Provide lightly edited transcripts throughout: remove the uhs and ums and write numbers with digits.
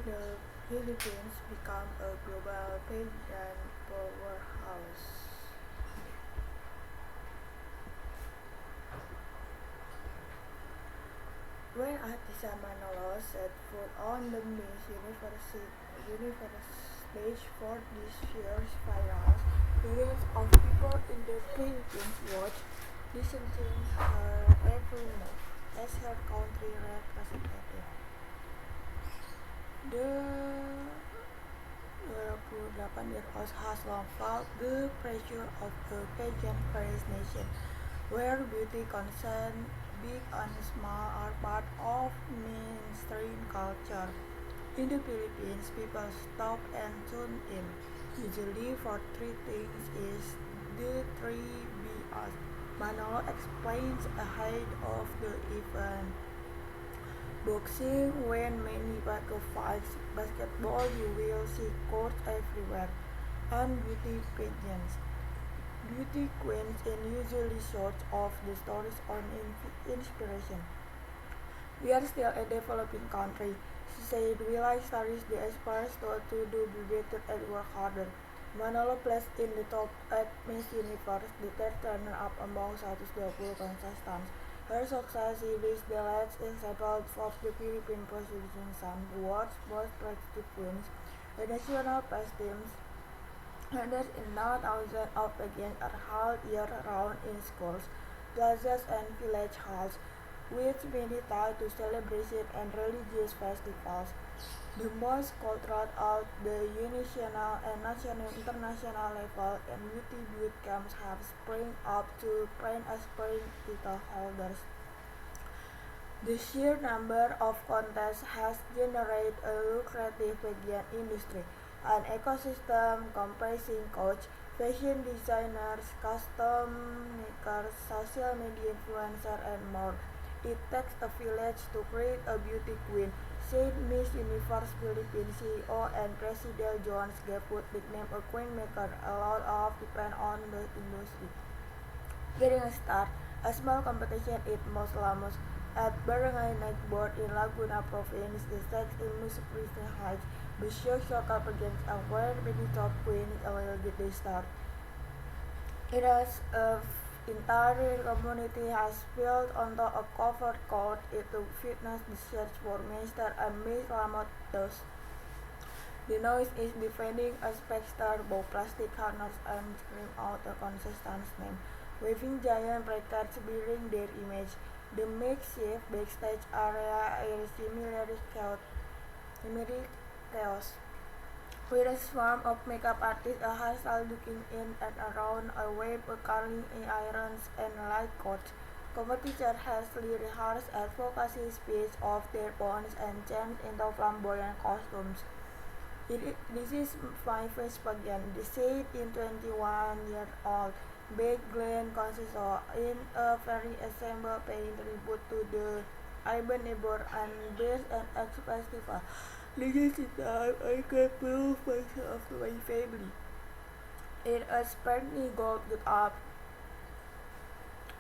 the Philippines become a global pageant powerhouse? When Atisa Manolo set foot on the Universe stage for this year's finals, millions of people in the Philippines watched, listening her every move as her country representative. The 28-year-old has long felt the pressure of a pageant-crazed nation, where beauty concerns, big and small, are part of mainstream culture. In the Philippines, people stop and tune in, usually for three things is the three B's. Manolo explains ahead of the event. Boxing, when many back fights, basketball, you will see courts everywhere, and beauty pageants. Beauty queens and usually sort of the stories on inspiration. We are still a developing country, she said. We like stories the aspires to do better and work harder. Manolo placed in the top at Miss Universe, the third runner-up among 120 contestants. Her success is the latest example of the Philippine Prostitution Sun, the world's most prestigious queens, the national pastimes. Hundreds and now thousands of pageants are held year-round in schools, plazas and village halls, with many tied to celebration and religious festivals. The most cultural at the national and national international level, and beauty boot camps have sprung up to train aspiring title holders. The sheer number of contests has generated a lucrative pageant industry, an ecosystem comprising coach, fashion designers, custom makers, social media influencers, and more. It takes a village to create a beauty queen, said Miss Universe Philippines CEO and President Jones Gaput, nicknamed a queen maker. A lot of depend on the industry. Getting a start, a small competition at Los Lamos at Barangay Nightboard in Laguna Province, the sex in Musiprising Heights, the social pageants are where many top queens will get their start. It has a entire community has built onto a covered court to witness the search for Mr. and Miss Lamatos. The noise is defending a specter bow plastic counters and scream out a contestant's name, waving giant placards bearing their image. The makeshift backstage area is similarly chaos, with a swarm of makeup artists, a hairstyle looking in and around, a wave of curling irons, and light coats. Competitors hastily rehearse advocacy speech of their bonds and change into flamboyant costumes. This is my first pageant, said in 21-year-old Beck Glenn Conciso in a very assembled paying tribute to the Iban Ebor and Bears and X Festival. This is the time I can prove myself to my family. It has spurred me gold up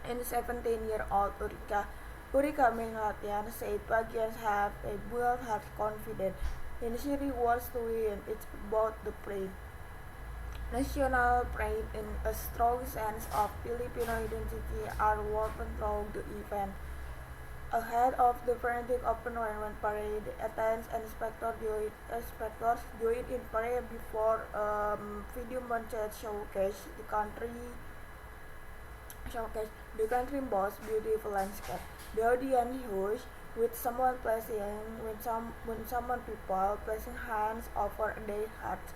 and 17-year-old Urika Menglatian said pageants have a built her confidence and she wants to win. It's about the pride. National pride and a strong sense of Filipino identity are woven through the event. Ahead of the frantic open enrollment parade, attendants and inspectors join in parade before video montage showcase the country most beautiful landscape. The audience huge with someone people placing hands over their hearts.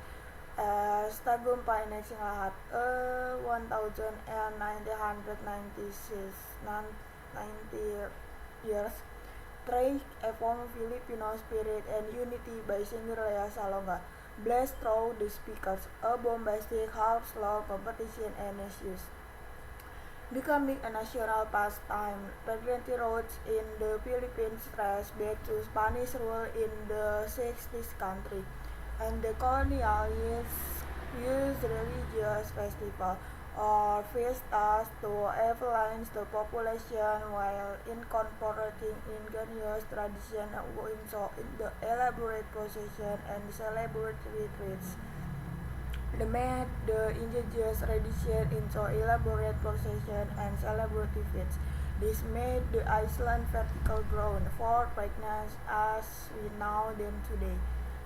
Tagumpay National had 1,996 years trace upon Filipino spirit and unity by singer Lea Salonga, blessed through the speakers, a bombastic half-slow competition ensues. Becoming a national pastime, pageantry routes in the Philippines trace back to Spanish rule in the 60s country, and the colonial years used religious festival or vistas to avalanche the population while incorporating ingenious tradition in the elaborate procession and celebratory rites. They made the indigenous tradition into elaborate procession and celebratory feats. This made the island fertile ground for pregnancy as we know them today.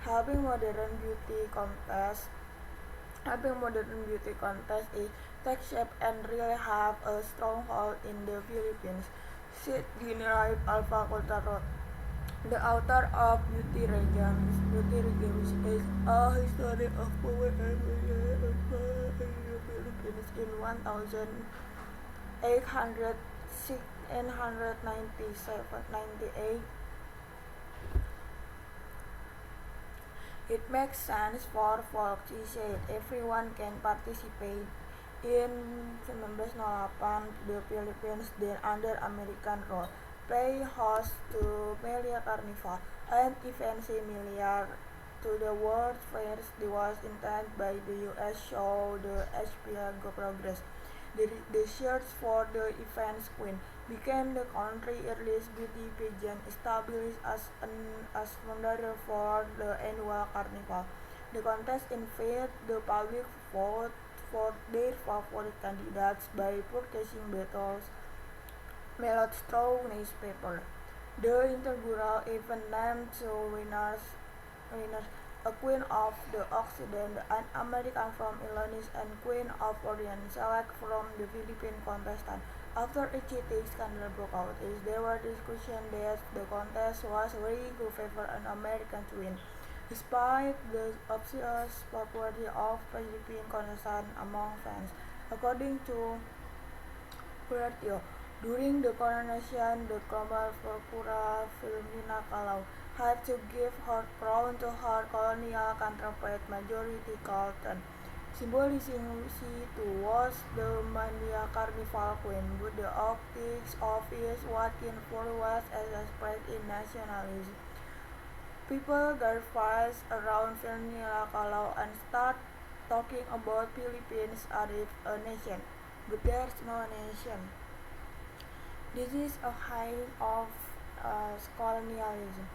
Having modern beauty contests Helping modern beauty contests is take shape and really have a stronghold in the Philippines, said General Alpha Contaro. The author of Beauty Regimes is a history of power and in the Philippines in 1897-98. It makes sense for folk, she said. Everyone can participate. In 1908, the Philippines, then under American rule, play host to Melia Carnival, an event similar to the World Fair that was intended by the U.S. show the archipelago progress. The search for the event's queen became the country's earliest beauty pageant, established as founder for the annual carnival. The contest invited the public vote for their favorite candidates by purchasing bottles Melot Straw newspaper. The inaugural event named two winners, a Queen of the Occident, an American from Illinois, and Queen of Orient, select from the Philippine contestant. After a cheating scandal broke out, there were discussions that the contest was rigged to favor an American to win. Despite the obvious popularity of Philippine contestant among fans, according to Puerto, during the coronation, the Comal Purpura Filomena Kalau had to give her crown to her colonial counterpart Majority Carlton, symbolizing she too was the Mandia Carnival Queen, but the optics of his what in was as expressed in nationalism. People gathered around Filomena Kalau and start talking about Philippines as if a nation, but there's no nation. This is a high of colonialism.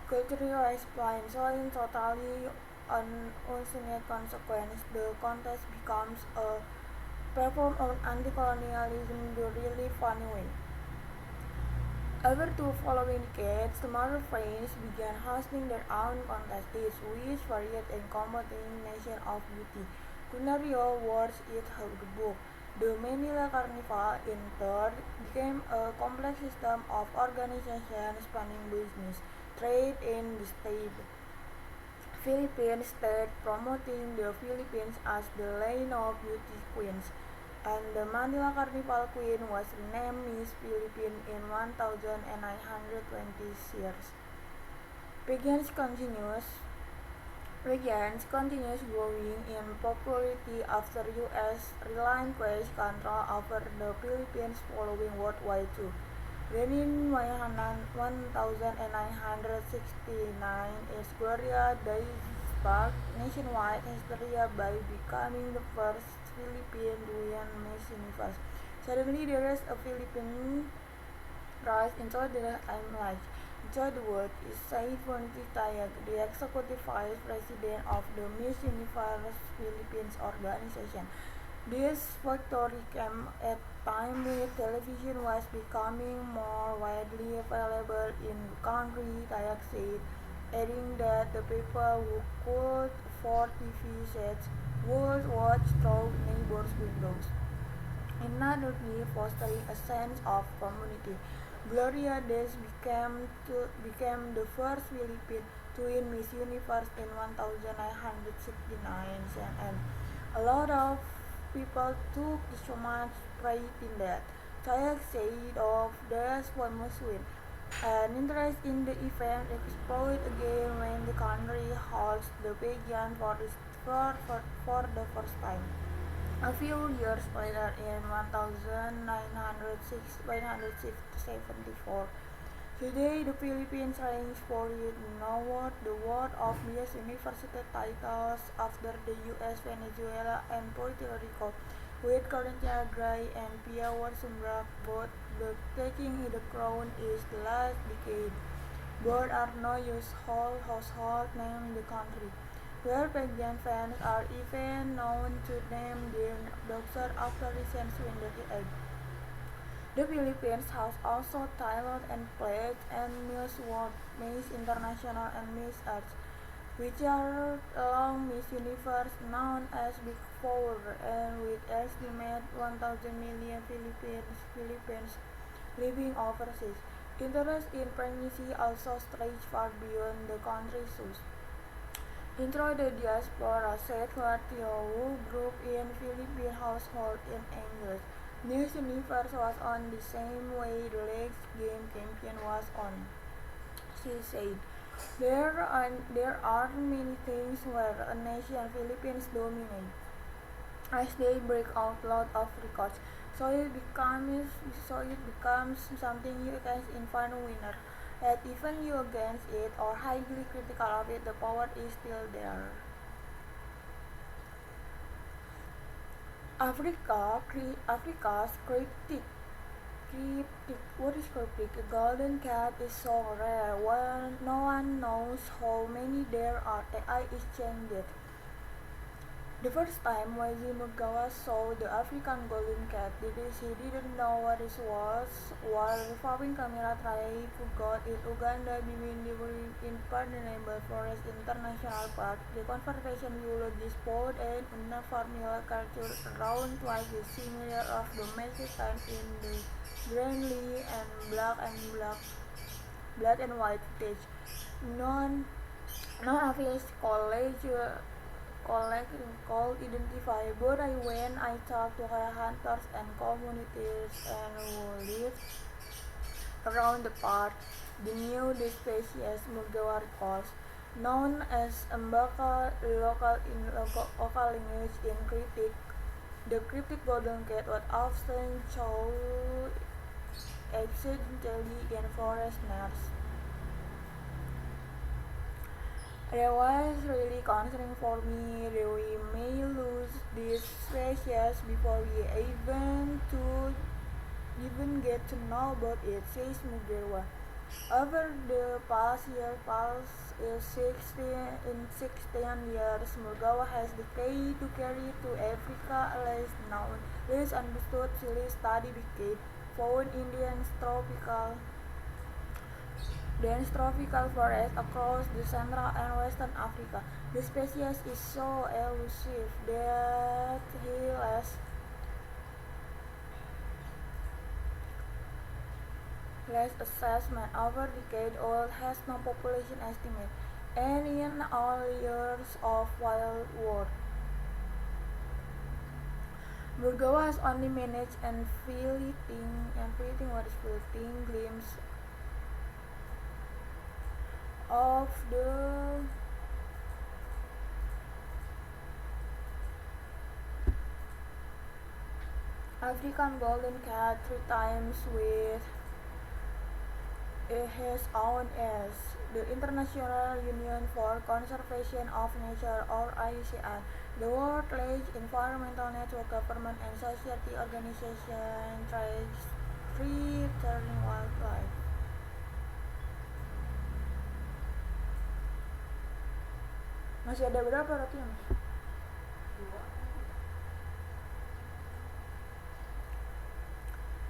Cultural explained, so in totally unintended consequence, the contest becomes a platform on anti-colonialism the really funny way. Over two following decades, smaller friends began hosting their own contests, which varied in combination of beauty. Cunario was its book. The Manila Carnival, in turn, became a complex system of organization spanning business, trade, and the state. Philippine state promoting the Philippines as the land of beauty queens, and the Manila Carnival Queen was renamed Miss Philippines in 1920 years. Pageants continues growing in popularity after U.S. relinquished control over the Philippines following World War II. Then in 1969, its Gloria Day sparked nationwide hysteria by becoming the first Philippine to win Miss Universe. Suddenly there is a Philippine rise into the limelight. Into the world is Said Fonti Tayag, the executive vice president of the Miss Universe Philippines organization. This victory came at a time when television was becoming more widely available in the country, Tayag said, adding that the people who could afford TV sets would watch through neighbors' windows. Another fostering a sense of community. Gloria Des became the first Philippine to win Miss Universe in 1969, and a lot of people took so much pride in that. Tayak said of Des' famous win. An interest in the event exploded again when the country holds the pageant for the first time. A few years later, in 1974, today the Philippines ranks fourth north the world of Miss University titles after the U.S., Venezuela, and Puerto Rico. with Corinthia Gray and Pia Warsumbrak, both taking the crown is the last decade. Both are no household name in the country, where pageant fans are even known to name their daughter after recent win the egg. The Philippines has also talent and played and Miss World, Miss International and Miss Earth, which are along Miss Universe known as Big Four, and with estimated 1,000 million Philippines living overseas. Interest in pregnancy also stretches far beyond the country's shores. Intro the diaspora said who grew up in Philippine household in English. Miss Universe was on the same way the League's game champion was on. She said, there are many things where a nation Philippines dominate. As they break out loud of records, so it becomes something you can find winner. Yet even you against it or highly critical of it, the power is still there. Africa's what is cryptic? A golden cat is so rare. No one knows how many there are. AI is changed. The first time Wazi Mugawa saw the African golden cat, he didn't know what it was. While following camera tried to got in Uganda between the Impregnable Forest International Park, the conservation biologist found an unfamiliar culture around twice the similar of domestic time in the greenly and black and white footage. Non of his could identify, but when I talked to her hunters and communities and who live around the park, they knew the species Mugawa recalls, known as Mbaka local language in cryptic. The cryptic golden cat was often shown accidentally in forest nears. It was really concerning for me that we may lose these species before we even get to know about it, says Mugawa. Over the past 16 years, Mugawa has declared to carry to Africa a less known, less understood study decade found in dense tropical forests across the Central and Western Africa. The species is so elusive that last assessment over decade old has no population estimate, and in all years of wild war, Mugawa has only managed and fleeting glimpse of the African golden cat 3 times with his own eyes. The International Union for Conservation of Nature, or IUCN, the world-largest environmental network, government and society organization, tries threatening wildlife. Masih ada berapa rotinya, Mas?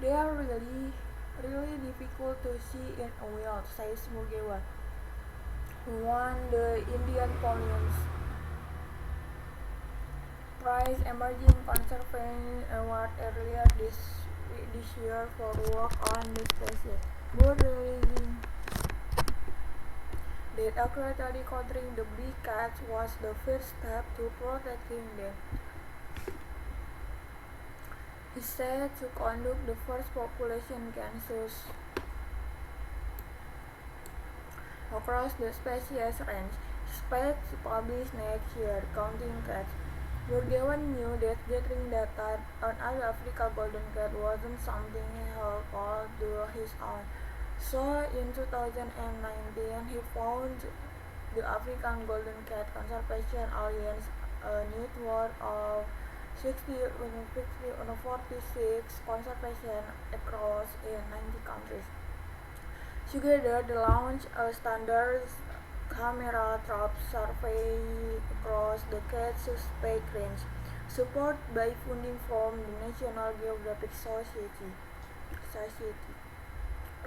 They are really difficult to see in a wild, says Mugawa, who won the Indian Pollens Prize Emerging Conservation Award earlier this year for work on the species. But realizing that accurately countering the big cats was the first step to protecting them. He said to conduct the first population census across the species range, expected to publish next year, counting cats. Mugawa knew that gathering data on other African golden cat wasn't something he could do his own. So in 2019, he founded the African Golden Cat Conservation Alliance, a network of 46 conservation across in 90 countries. Together, they launched a standard camera trap survey across the cat suspect range, supported by funding from the National Geographic Society.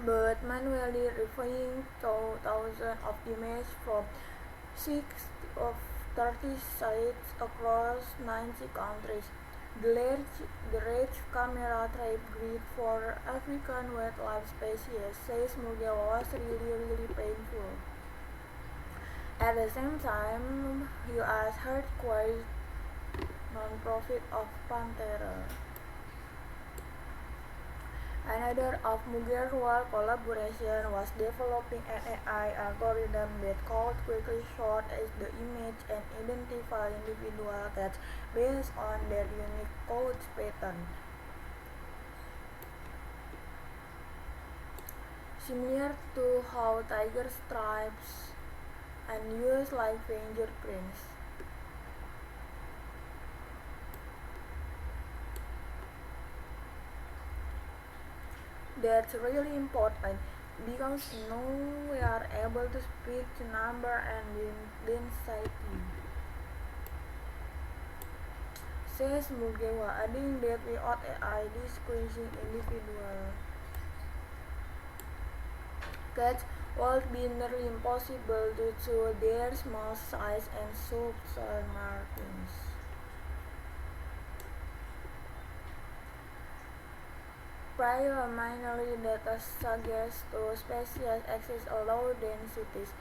But manually reviewing thousands of images from 6 of 30 sites across 90 countries. The large camera trap grid for African wildlife species says Mugawa was really painful. At the same time, US headquarters non-profit of Pantera. Another of Mugaru's collaboration was developing an AI algorithm that could quickly sort the image and identify individual cats based on their unique code pattern. Similar to how tiger stripes and use like fingerprints. That's really important because now we are able to speak to number and density. Says Mugawa, adding that without AI disclosing individual cats would be nearly impossible due to their small size and subtle markings. Prior minority data suggests two species exist at low densities,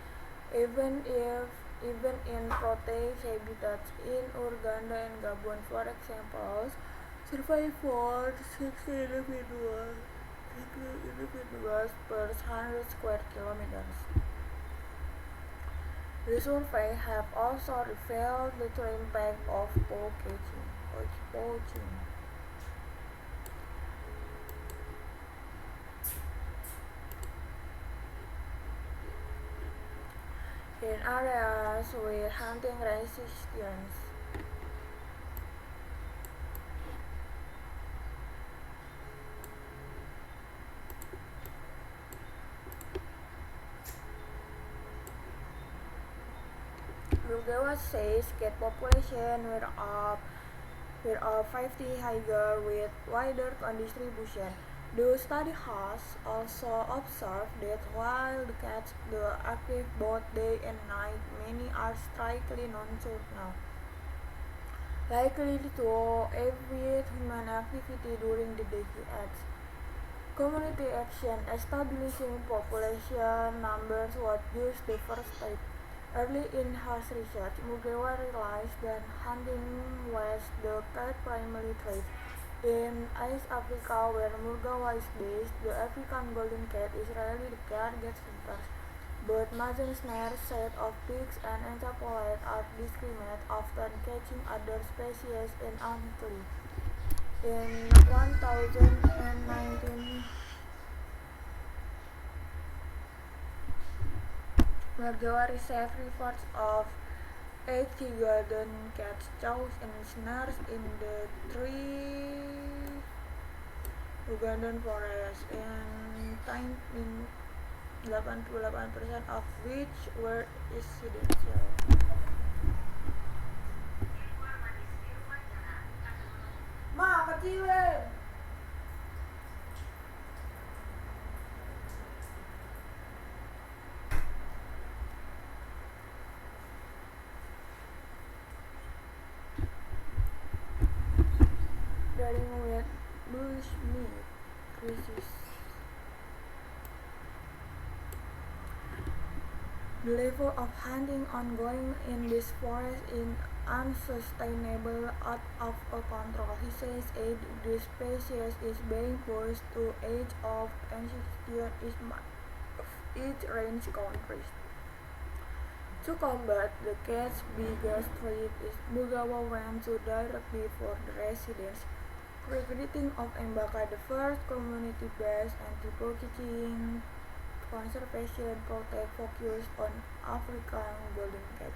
even in protected habitats. In Uganda and Gabon, for example, survey for 60 individuals per 100 square kilometers. The survey have also revealed the true impact of poaching. In areas with hunting resistance. Mugawa says cat population were up 50 higher with wider distribution. The study has also observed that while the cats are active both day and night, many are strictly nocturnal, likely to avoid human activity during the day. Community action establishing population numbers was used the first step. Early in his research, Mugawa realized that hunting was the cat primary threat. In East Africa, where Mugawa is based, the African golden cat is rarely the target center. But mason snares, set of pigs, and encephalites are discriminate, often catching other species inactively. In 1019, Mugawa received reports of 80 golden cats caught in snares in the three Ugandan forests, and 88% of which were residential. Ma, kecilin! Dealing with bushmeat crisis. The level of hunting ongoing in this forest is unsustainable, out of control. He says the species is being pushed to edge of extinction in each range countries. To combat the cat's biggest threat is Mugawa went to directly for the residents, creating of Embaka, the first community-based anti-poaching conservation project focused on African golden cat.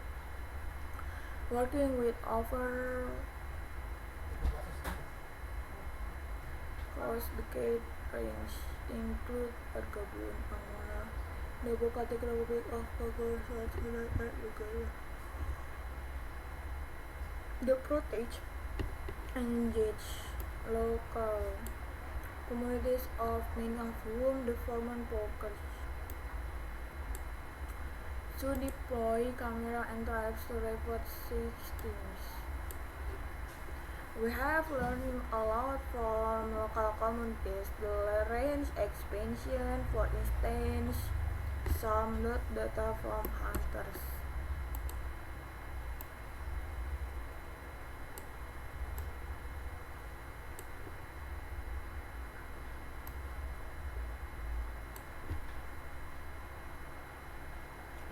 Working with over post-decade range include Gabon, Angola, Democratic Republic of Congo, South Sudan, and Uganda. The protege engage local communities of many of whom the former workers to deploy camera and tribes to report such things. We have learned a lot from local communities. The range expansion, for instance, some data from hunters.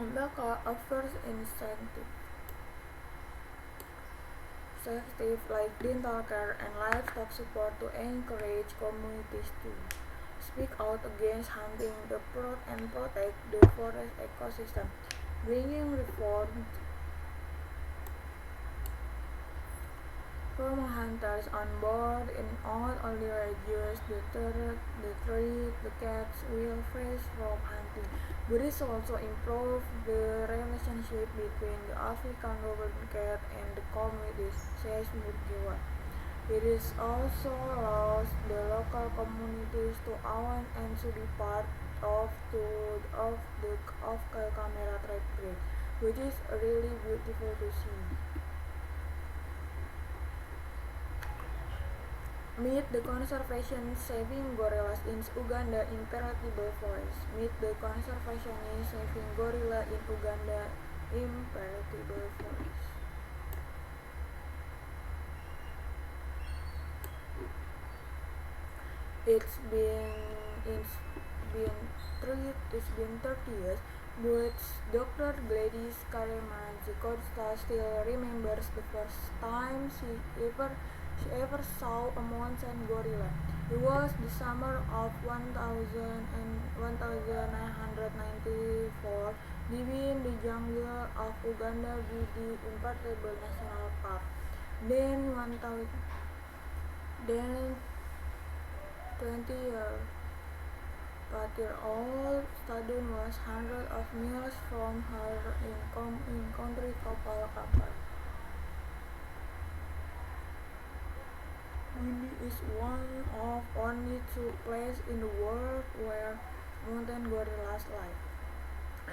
Umbaka offers incentive like dental care and livestock support to encourage communities to speak out against hunting the prot and protect the forest ecosystem, bringing reform from hunters on board in not only reduce the threat the cats will face from hunting, but it also improve the relationship between the African robin cat and the communities, says Mugiwa. It is also allows the local communities to own and to be part of the camera trap grid, which is really beautiful to see. Meet the conservation saving gorillas in Uganda imperishable forest. Meet the conservationist saving gorilla in Uganda imperishable forest. It's been 30 years, but Dr. Gladys Karemazikosta still remembers the first time she ever saw a mountain gorilla. It was the summer of 1994 living in the jungle of Uganda Bidi Impertable National Park. Then 20-year-old student was hundreds of miles from her in country Kapal Kapal. Bidi is one of only two places in the world where mountain gorillas live.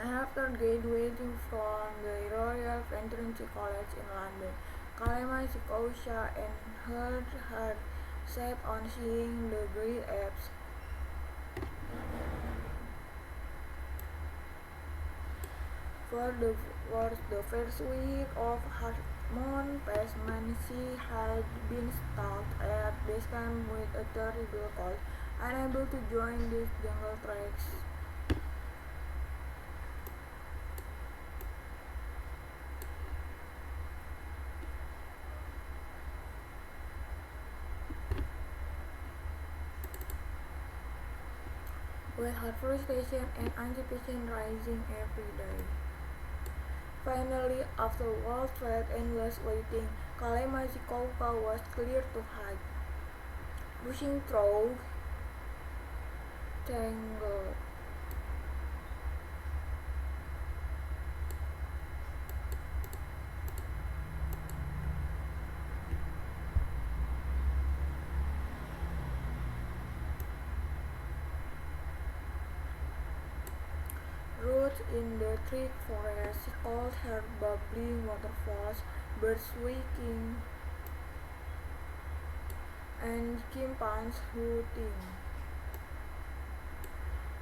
After graduating from the Royal Veterinary College in London, Kalemazikosha and her heart set on seeing the great apes. For the first week of her month placement, she had been stuck at base camp with a terrible cold, unable to join the jungle treks. With her frustration and anticipation rising every day. Finally, after wild threat and endless waiting, Kalemazikova was cleared to hike. Pushing through tangled roots in the thick forest, she called her bubbling waterfalls, birds waking, and chimpanzees hooting.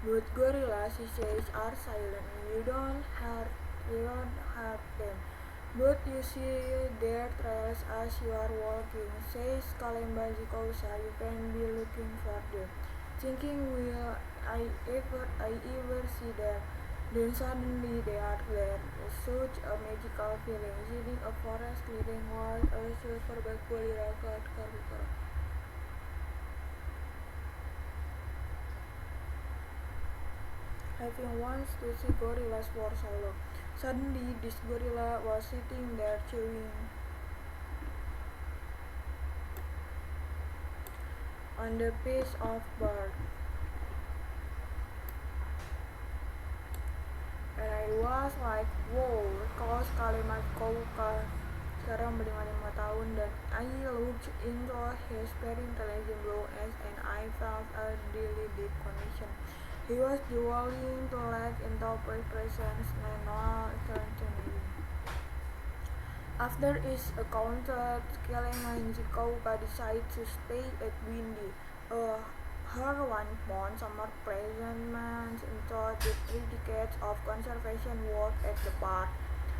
But gorillas, she says, are silent. You don't hurt them. But you see their trails as you are walking, says Kalembazikosa. You can be looking for them, thinking, will I ever see them? Then suddenly they are there. Such a magical feeling. Seeing a forest clearing was a silverback gorilla cat carnivore. Having once to see gorillas for so long, suddenly this gorilla was sitting there chewing on the piece of bird. And I was like, wow, kalau kalimat kau sekarang ber-5 tahun dan I looked into his very intelligent blue eyes and I felt a really deep connection. He was willing to let into presence and no eternity. After his encounter, Kalenjikouka decided to stay at Windy. Her 1 month summer placement into the 3 decades of conservation work at the park,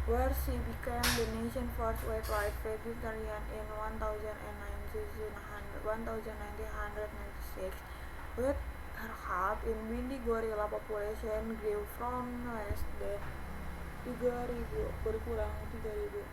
where she became the nation's first wildlife veterinarian in 1996. With her help, in Windy gorilla population grew from less than 3.000 berkurang 3.000.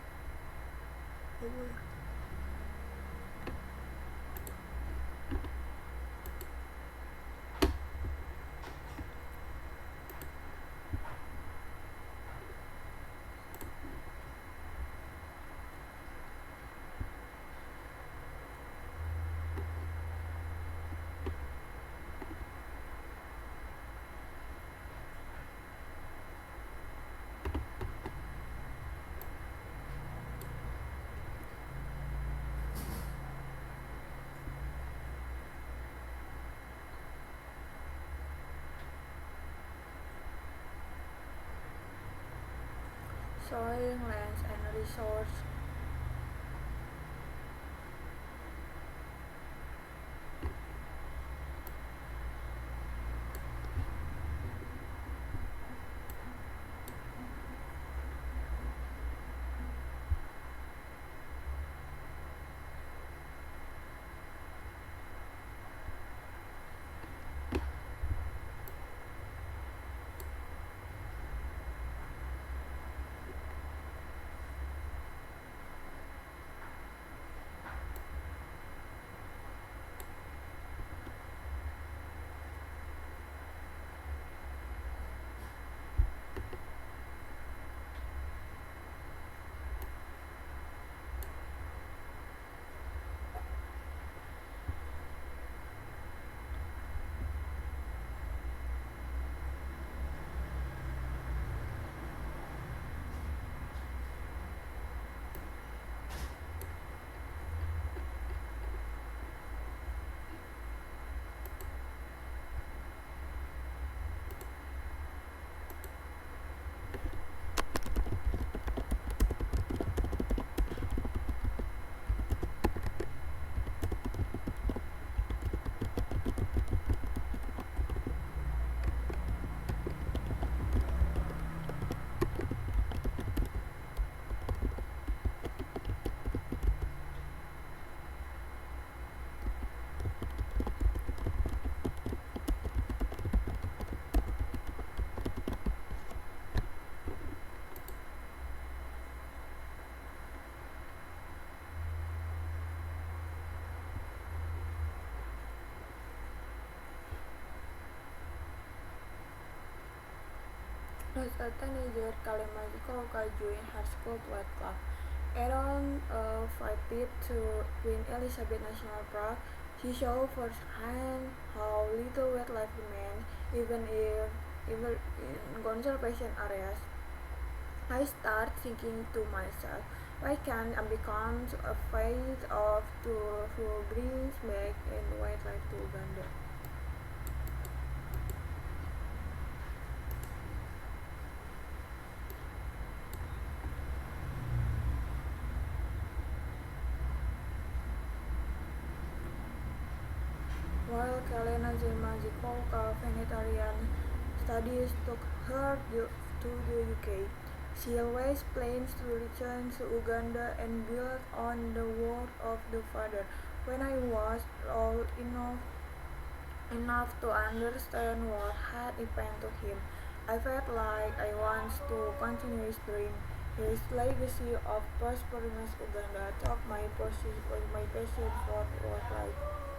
Soil, lands, and resource. As a teenager, Kalemajikouka joined her school played club. Around 5 feet to Queen Elizabeth National Park, she saw firsthand how little wildlife remains, even in conservation areas. I start thinking to myself, why can't I become a face of to who brings back and wildlife to Uganda? While Kelena Zimazikouka Venetarian studies took her to the UK, she always plans to return to Uganda and build on the work of the father. When I was old enough to understand what had happened to him, I felt like I wanted to continue his dream. His legacy of prosperous Uganda took my passion for wildlife.